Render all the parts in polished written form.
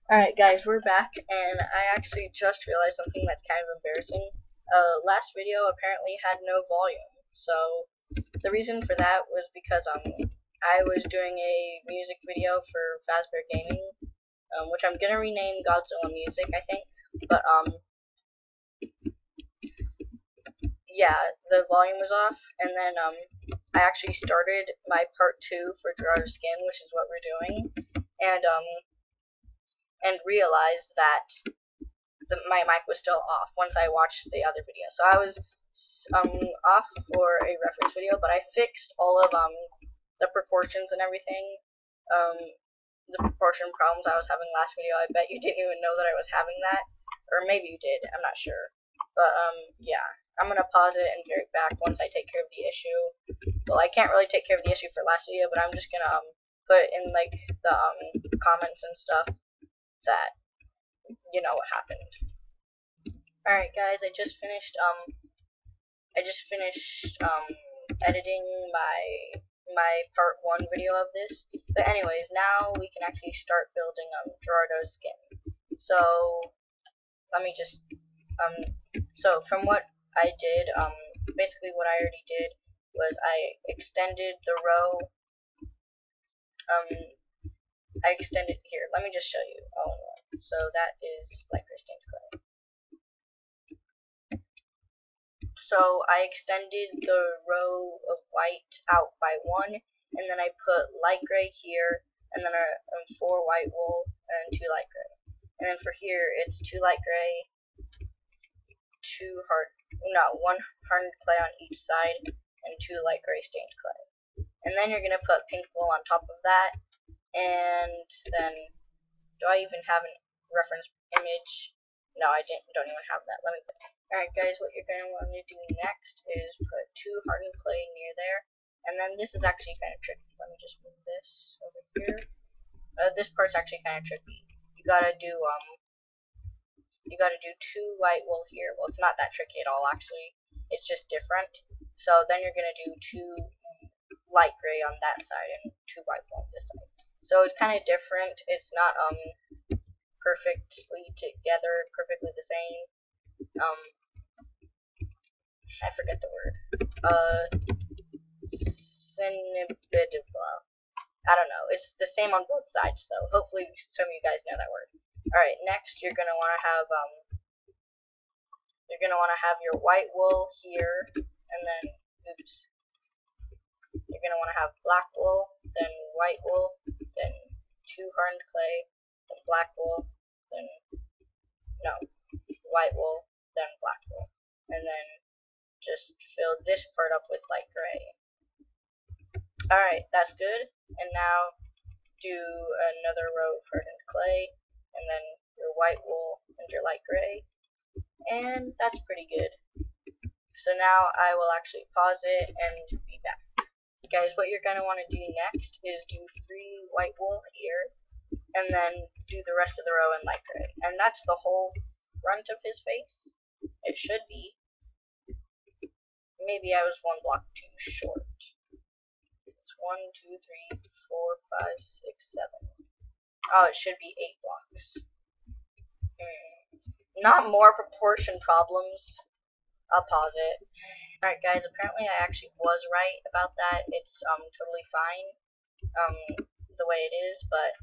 Alright guys, we're back, and I actually just realized something that's kind of embarrassing. Last video apparently had no volume, so the reason for that was because I was doing a music video for Fazbear Gaming, which I'm gonna rename Godzilla Music, I think, but yeah, the volume was off, and then I actually started my part 2 for Gerardo's skin, which is what we're doing, and realized that my mic was still off once I watched the other video. So I was off for a reference video, but I fixed all of the proportions and everything. The proportion problems I was having last video. I bet you didn't even know that I was having that, or maybe you did. I'm not sure. But yeah, I'm gonna pause it and be right back once I take care of the issue. Well, I can't really take care of the issue for last video, but I'm just gonna put in like the comments and stuff that you know what happened. Alright guys, I just finished editing my part 1 video of this. But anyways, now we can actually start building Gerardo's skin. So let me just so from what I did, basically what I already did was I extended the row. I extended here. Let me just show you all in one. So that is light gray stained clay. So I extended the row of white out by 1, and then I put light gray here, and then 4 white wool and 2 light gray. And then for here, it's 2 light gray, 1 hardened clay on each side, and 2 light gray stained clay. And then you're gonna put pink wool on top of that. And then, do I even have a reference image? No, I don't even have that. Let me put that. Alright guys, what you're going to want to do next is put 2 hardened clay near there. And then this is actually kind of tricky. Let me just move this over here. This part's actually kind of tricky. You gotta do 2 white wool here. Well, it's not that tricky at all actually. It's just different. So then you're gonna do 2 light gray on that side and 2 white wool on this side. So it's kind of different. It's not perfectly together, perfectly the same. I forget the word. I don't know. It's the same on both sides though. Hopefully some of you guys know that word. Alright, next you're gonna wanna have your white wool here, and then you're gonna wanna have black wool, then white wool, then 2 hardened clay, then black wool, then white wool, then black wool, and then just fill this part up with light gray. Alright, that's good. And now do another row of hardened clay, and then your white wool and your light gray. And that's pretty good. So now I will actually pause it and be back. Guys, what you're going to want to do next is do 3 white wool here, and then do the rest of the row in light gray. And that's the whole front of his face. It should be. Maybe I was 1 block too short. It's 1, 2, 3, 4, 5, 6, 7. Oh, it should be 8 blocks. Not more proportion problems. I'll pause it. Alright guys, apparently I actually was right about that. It's totally fine the way it is, but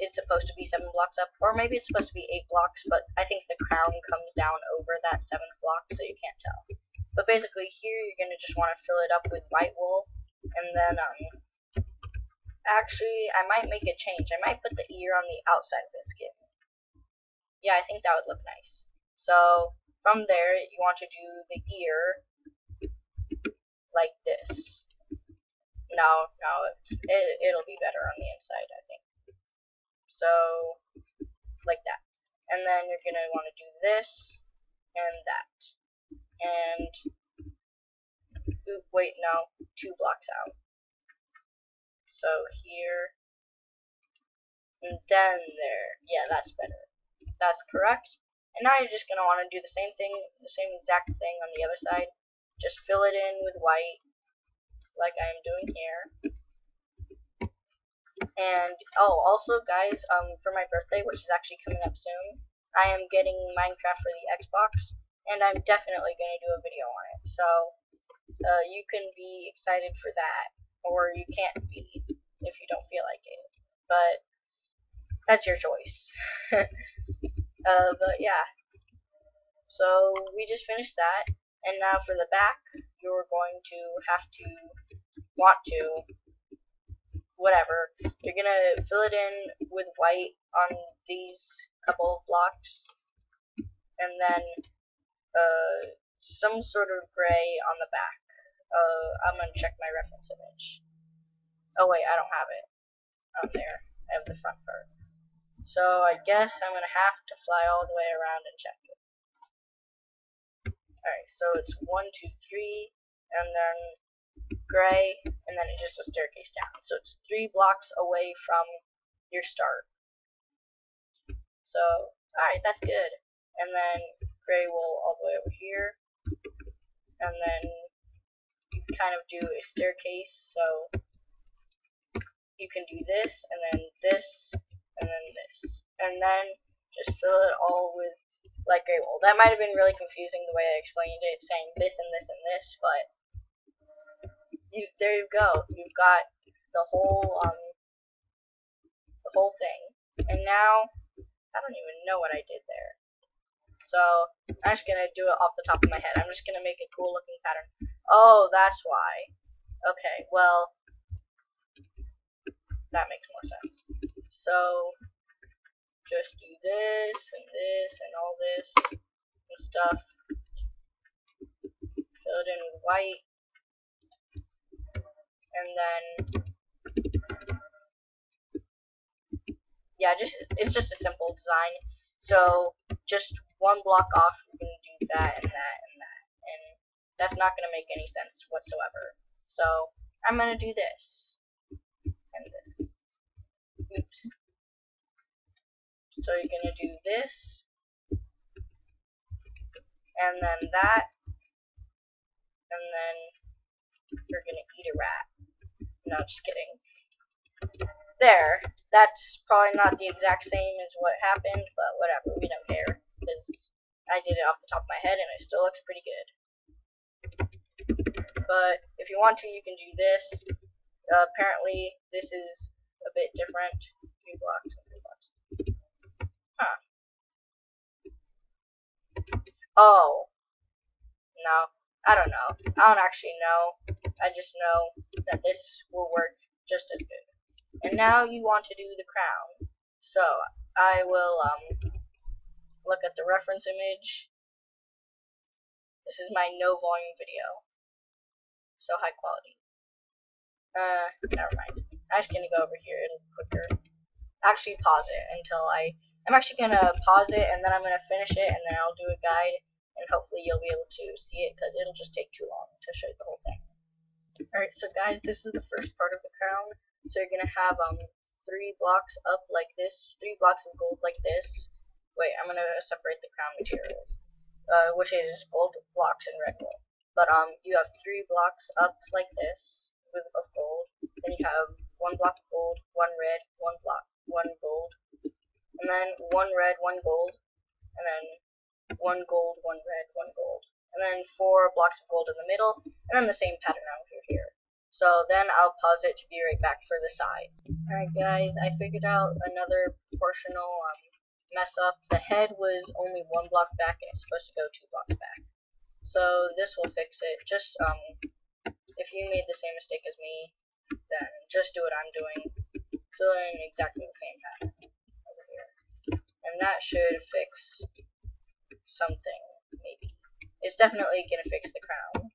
it's supposed to be 7 blocks up, or maybe it's supposed to be 8 blocks, but I think the crown comes down over that 7th block, so you can't tell. But basically here you're going to just want to fill it up with white wool, and then actually I might make a change. I might put the ear on the outside of his skin. Yeah, I think that would look nice. So from there you want to do the ear like this. No, it'll be better on the inside, I think. So like that. And then you're going to want to do this and that. And wait, no, 2 blocks out. So here and then there. Yeah, that's better. That's correct. And now you're just going to want to do the same thing, the same exact thing on the other side. Just fill it in with white, like I'm doing here. And oh, also guys, for my birthday, which is actually coming up soon, I am getting Minecraft for the Xbox, and I'm definitely gonna do a video on it. So you can be excited for that, or you can't be if you don't feel like it. But that's your choice. But yeah, so we just finished that, and now for the back, you're going to have to whatever. You're gonna fill it in with white on these couple of blocks, and then some sort of gray on the back. I'm gonna check my reference image. Oh wait, I don't have it. Oh, there. I have the front part. So I guess I'm gonna have to fly all the way around and check it. Alright, so it's 1, 2, 3, and then gray, and then it's just a staircase down. So it's 3 blocks away from your start. So, alright, that's good. And then gray will all the way over here, and then you kind of do a staircase, so you can do this, and then this, and then this, and then just fill it all with light gray wool. That might have been really confusing the way I explained it, saying this and this and this, but there you go. You've got the whole thing. And now I don't even know what I did there. So I'm just gonna do it off the top of my head. I'm just gonna make a cool looking pattern. Oh, that's why. Okay, well, that makes more sense. So just do this and all this and stuff. Fill it in with white, and then yeah, it's just a simple design. So just one block off, you can do that and that and that, and that's not gonna make any sense whatsoever. So I'm gonna do this and this. Oops. So you're gonna do this, and then that, and then you're gonna eat a rat. No, just kidding. There. That's probably not the exact same as what happened, but whatever, we don't care, because I did it off the top of my head, and it still looks pretty good. But if you want to, you can do this. Apparently, this is a bit different. 3 blocks and 3 blocks. Huh. Oh. No. I don't know. I don't actually know. I just know that this will work just as good. And now you want to do the crown. So I will look at the reference image. This is my no volume video. So high quality. Never mind. I'm just gonna go over here, it'll be quicker. Actually pause it until I'm actually gonna pause it, and then I'm gonna finish it, and then I'll do a guide, and hopefully you'll be able to see it, because it'll just take too long to show you the whole thing. Alright, so guys, this is the first part of the crown. So you're gonna have 3 blocks up like this, 3 blocks of gold like this. Wait, I'm gonna separate the crown materials, which is gold blocks and red wool. But you have 3 blocks up like this of gold. Then you have 1 block of gold, 1 red, 1 block, 1 gold, and then 1 red, 1 gold, and then 1 gold, 1 red, 1 gold, and then 4 blocks of gold in the middle, and then the same pattern over here. So then I'll pause it to be right back for the sides. Alright guys, I figured out another proportional mess up. The head was only 1 block back, and it's supposed to go 2 blocks back. So this will fix it. Just if you made the same mistake as me, then just do what I'm doing. Fill in exactly the same pattern over here. And that should fix something, maybe. It's definitely gonna fix the crown.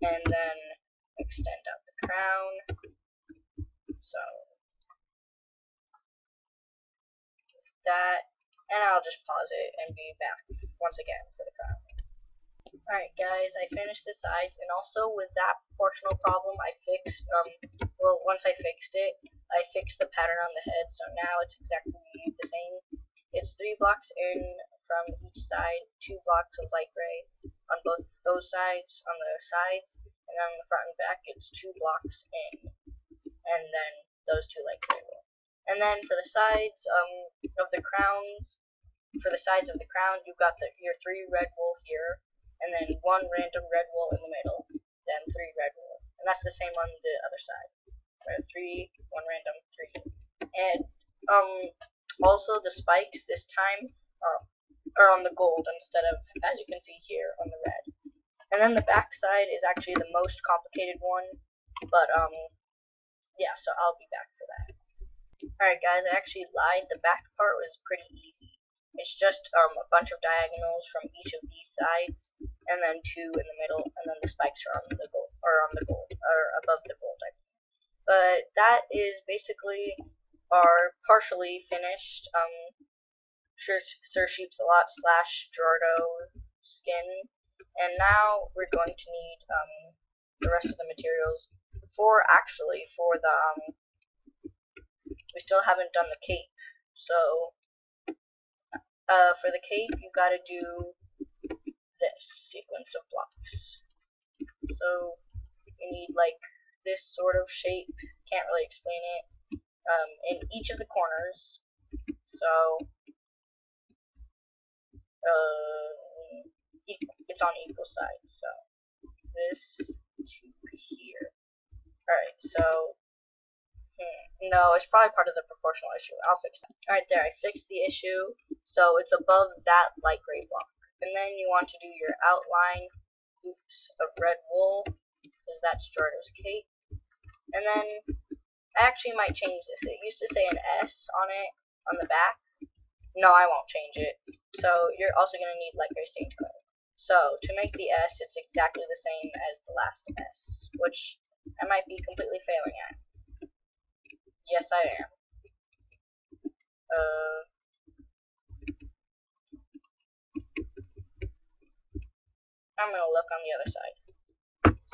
And then extend out the crown. So that, and I'll just pause it and be back once again for the crown. Alright guys, I finished the sides, and also with that proportional problem I fixed, well, once I fixed it, I fixed the pattern on the head, so now it's exactly the same. It's 3 blocks in from each side, 2 blocks of light gray on both those sides, and then on the front and back it's 2 blocks in, and then those 2 light gray wool. And then for the sides of the crowns, for the sides of the crown, you've got your 3 red wool here, and then 1 random red wool in the middle, then 3 red wool. And that's the same on the other side. 3, 1 random, 3. And also the spikes this time are on the gold instead of, as you can see here, on the red. And then the back side is actually the most complicated one, but yeah, so I'll be back for that. Alright guys, I actually lied. The back part was pretty easy. It's just a bunch of diagonals from each of these sides, and then 2 in the middle, and then the spikes are on the gold, or above the gold, I mean. But that is basically our partially finished Sir Sheepsalot / Gerardo skin. And now we're going to need the rest of the materials for the we still haven't done the cape. So for the cape, you gotta do this sequence of blocks. So you need like this sort of shape, can't really explain it, in each of the corners. So it's on equal sides, so this to here. Alright, so no, it's probably part of the proportional issue. I'll fix that. Alright, there, I fixed the issue, so it's above that light gray block. And then you want to do your outline, of red wool, because that's Gerardo's cape. And then, I actually might change this. It used to say an S on it, on the back. No, I won't change it. So, you're also going to need light gray stained clay. So, to make the S, it's exactly the same as the last S, which I might be completely failing at. Yes, I am. I'm going to look on the other side.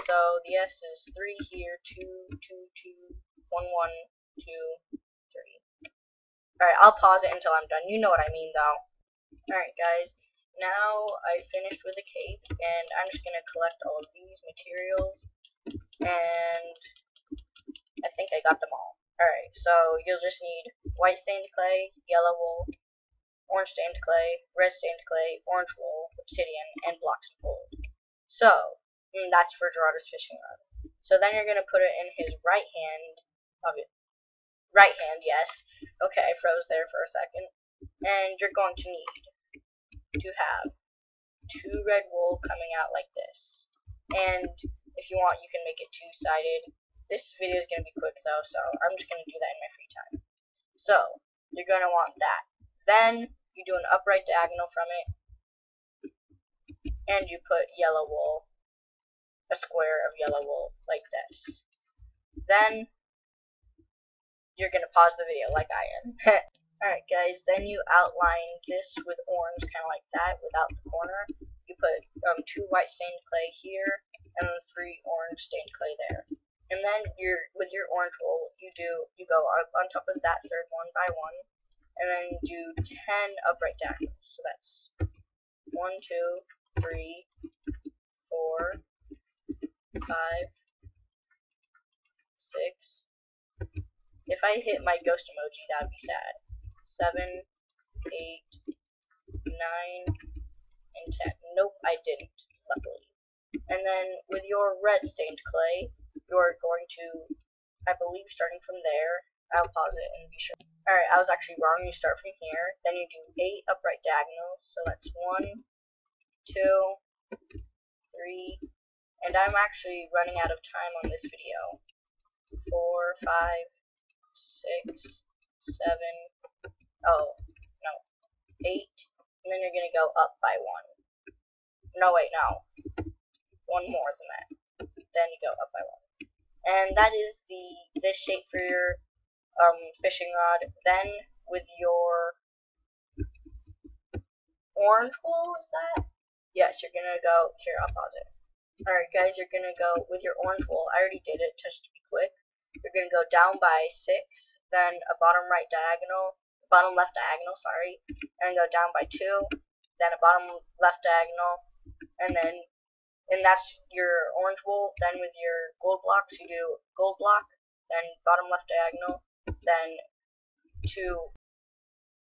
So, the S is 3 here, 2, 2, 2, 1, 1, 2, 3. Alright, I'll pause it until I'm done. You know what I mean, though. Alright, guys. Now I finished with the cape, and I'm just going to collect all of these materials, and I think I got them all. Alright, so you'll just need white stained clay, yellow wool, orange stained clay, red stained clay, orange wool, obsidian, and blocks of gold. So, that's for Gerardo's fishing rod. So then you're going to put it in his right hand, right hand, yes. Okay, I froze there for a second. And you're going to need to have 2 red wool coming out like this. And if you want, you can make it 2-sided. This video is going to be quick though, so I'm just going to do that in my free time. So, you're going to want that. Then, you do an upright diagonal from it, and you put yellow wool, a square of yellow wool, like this. Then, you're going to pause the video like I am. Alright guys, then you outline this with orange, kind of like that, without the corner. You put 2 white stained clay here, and 3 orange stained clay there. And then with your orange wool, you go up on top of that third one by one, and then do 10 upright diagonals. So that's 1, 2, 3, 4, 5, 6. If I hit my ghost emoji, that would be sad. 7, 8, 9, and 10. Nope, I didn't, luckily. And then with your red stained clay, you're going to, I believe, starting from there. I'll pause it and be sure. Alright, I was actually wrong. You start from here, then you do 8 upright diagonals. So that's 1, 2, 3, and I'm actually running out of time on this video. 4, 5, 6, 7, oh, no, 8, and then you're gonna go up by 1. No, wait, no. 1 more than that. Then you go up by 1. And that is this shape for your fishing rod. Then with your orange wool, is that? Yes, you're gonna go here. I'll pause it. Alright, guys, you're gonna go with your orange wool. I already did it just to be quick. You're gonna go down by 6, then a bottom left diagonal, sorry, and go down by 2, then a bottom left diagonal, and that's your orange wool. Then with your gold blocks, you do gold block, then bottom left diagonal, then 2